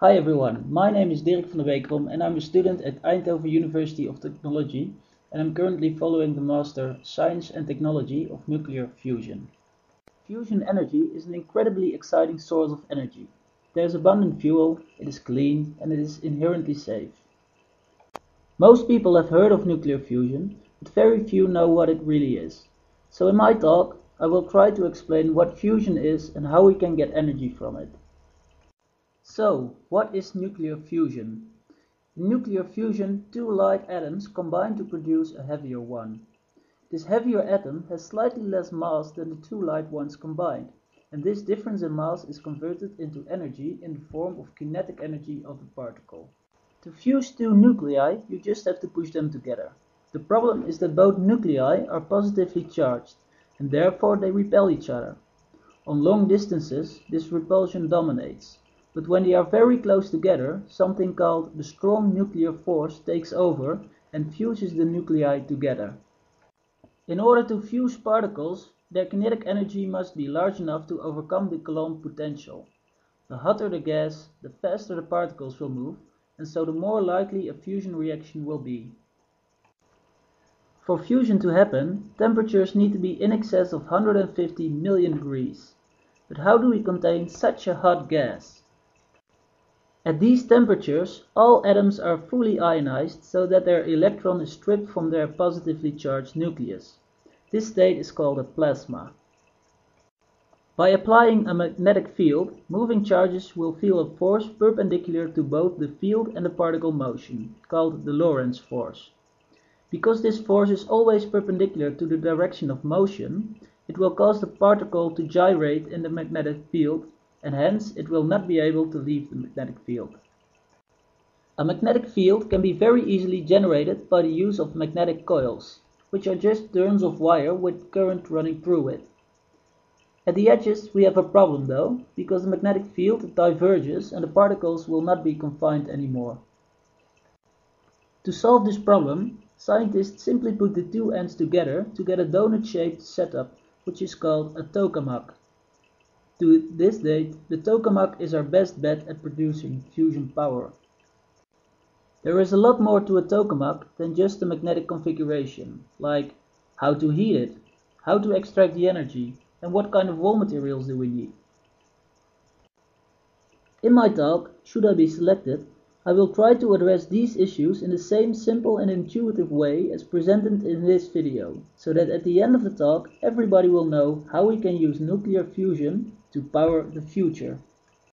Hi everyone, my name is Dirk van der Beekrom and I'm a student at Eindhoven University of Technology and I'm currently following the Master Science and Technology of Nuclear Fusion. Fusion energy is an incredibly exciting source of energy. There is abundant fuel, it is clean and it is inherently safe. Most people have heard of nuclear fusion, but very few know what it really is. So in my talk, I will try to explain what fusion is and how we can get energy from it. So, what is nuclear fusion? In nuclear fusion, two light atoms combine to produce a heavier one. This heavier atom has slightly less mass than the two light ones combined, and this difference in mass is converted into energy in the form of kinetic energy of the particle. To fuse two nuclei, you just have to push them together. The problem is that both nuclei are positively charged, and therefore they repel each other. On long distances, this repulsion dominates. But when they are very close together, something called the strong nuclear force takes over and fuses the nuclei together. In order to fuse particles, their kinetic energy must be large enough to overcome the Coulomb potential. The hotter the gas, the faster the particles will move, and so the more likely a fusion reaction will be. For fusion to happen, temperatures need to be in excess of 150 million degrees. But how do we contain such a hot gas? At these temperatures, all atoms are fully ionized so that their electron is stripped from their positively charged nucleus. This state is called a plasma. By applying a magnetic field, moving charges will feel a force perpendicular to both the field and the particle motion, called the Lorentz force. Because this force is always perpendicular to the direction of motion, it will cause the particle to gyrate in the magnetic field, and hence it will not be able to leave the magnetic field. A magnetic field can be very easily generated by the use of magnetic coils, which are just turns of wire with current running through it. At the edges we have a problem though, because the magnetic field diverges and the particles will not be confined anymore. To solve this problem, scientists simply put the two ends together to get a donut-shaped setup, which is called a tokamak. To this date, the tokamak is our best bet at producing fusion power. There is a lot more to a tokamak than just the magnetic configuration, like how to heat it, how to extract the energy, and what kind of raw materials do we need. In my talk, Should I Be Selected?, I will try to address these issues in the same simple and intuitive way as presented in this video, so that at the end of the talk everybody will know how we can use nuclear fusion to power the future.